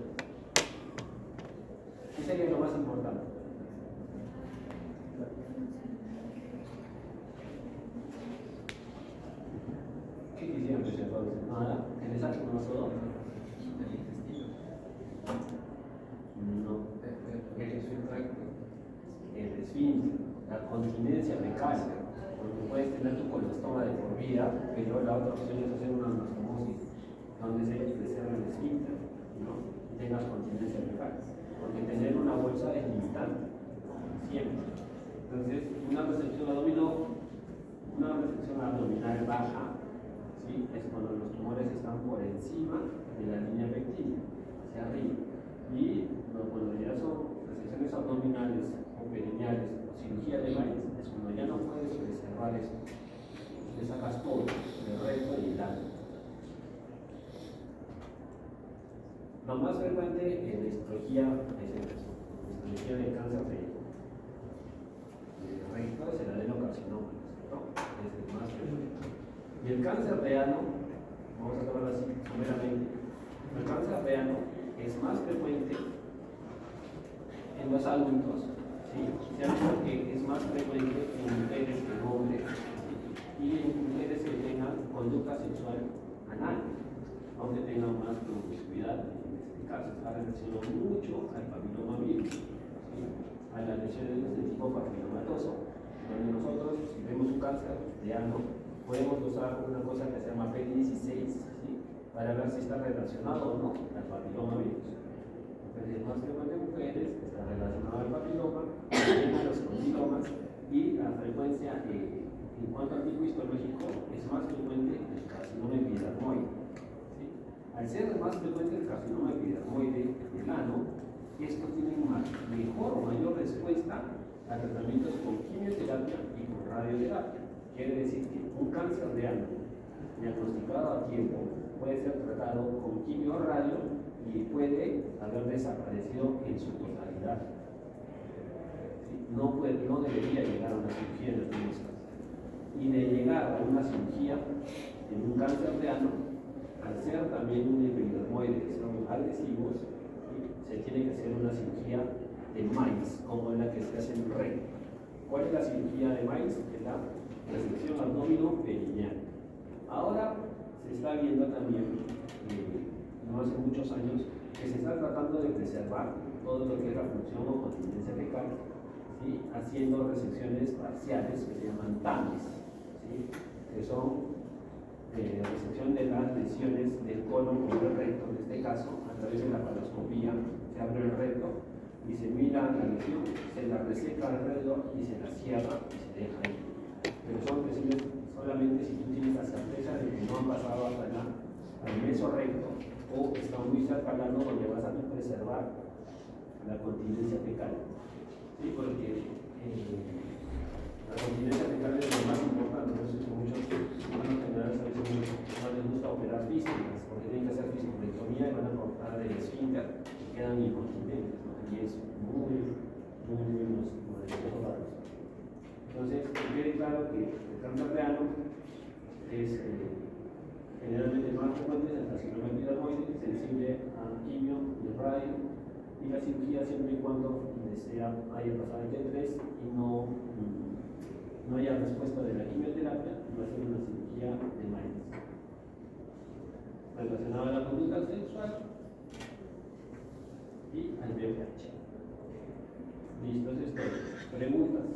[SPEAKER 1] ¿Qué sería lo más importante? ¿Qué quisieran preservar ustedes? Nada, que les saquen un solo. El esfínter, la continencia fecal, porque puedes tener tu colostoma de por vida, pero la otra opción es hacer una anastomosis, donde se preserva el esfínter, ¿no? Y tengas continencia fecal, porque tener una bolsa es limitante, siempre. Entonces, una resección abdominal baja, ¿sí?, es cuando los tumores están por encima de la línea pectina, hacia arriba. Y cuando ya son resecciones abdominales o perineales o cirugía de Mainz, es cuando ya no puedes preservar esto. Le sacas todo, el recto y el ano. Lo más frecuente en la histología es eso, la histología de cáncer de recto es el adenocarcinoma, ¿no? Es el más frecuente. Y el cáncer de ano, vamos a tomarlo así someramente, el cáncer de ano es más frecuente en los adultos, ¿sí? Se ha visto que es más frecuente en mujeres que en hombres, y en mujeres que tengan conducta sexual anal. caso está relacionado mucho al papillomavirus, ¿sí? A las lesiones de tipo papilomatoso, donde nosotros, si vemos un cáncer de ano, podemos usar una cosa que se llama P16, ¿sí? Para ver si está relacionado o no al papilomavirus. Entonces, es más frecuente en mujeres, está relacionado al papiloma, también a los condilomas, y la frecuencia en cuanto al tipo histológico es más frecuente el carcinoma epidermoide. ¿Sí? Al ser más frecuente el carcinoma epidermoide del ano, esto tiene una mejor o mayor respuesta a tratamientos con quimioterapia y con radioterapia. Quiere decir que un cáncer de ano diagnosticado a tiempo puede ser tratado con quimio o radio y puede haber desaparecido en su totalidad. ¿Sí? No debería llegar a una cirugía en algunos casos. Y de llegar a una cirugía en un cáncer de ano, al ser también un epidermoide que son agresivos, ¿sí? Se tiene que hacer una cirugía de MAIS, como la que se hace en REC. ¿Cuál es la cirugía de MAIS? Es la resección abdominoperineal. Ahora se está viendo también, no hace muchos años, que se está tratando de preservar todo lo que es la función o continencia fecal, ¿sí? Haciendo resecciones parciales que se llaman TAMIs, ¿sí? Que son resección de las lesiones del colon o del recto, en este caso, a través de la paroscopía, se abre el recto y se mira la lesión, se la reseca alrededor y se la cierra y se deja ahí. Pero son lesiones solamente si tú tienes la certeza de que no han pasado hasta al meso recto o están muy cerca al ano donde vas a preservar la continencia fecal. ¿Sí? Porque la continencia fecal es lo más importante, por eso muchos humanos generales a veces no les gusta operar físicas, porque tienen que hacer fisicolectomía y van a cortar el esfínter y quedan incontinentes, ¿no? Y es muy molestoso para los. Entonces, quede claro que el cáncer de ano es generalmente más frecuente en el carcinoma epidermoide, sensible a quimio y radio, y la cirugía siempre y cuando haya pasado el T3 y no haya respuesta de la quimioterapia, va a ser una cirugía de MAIS. Relacionada a la conducta sexual y al VPH. Listo, eso es todo. Preguntas.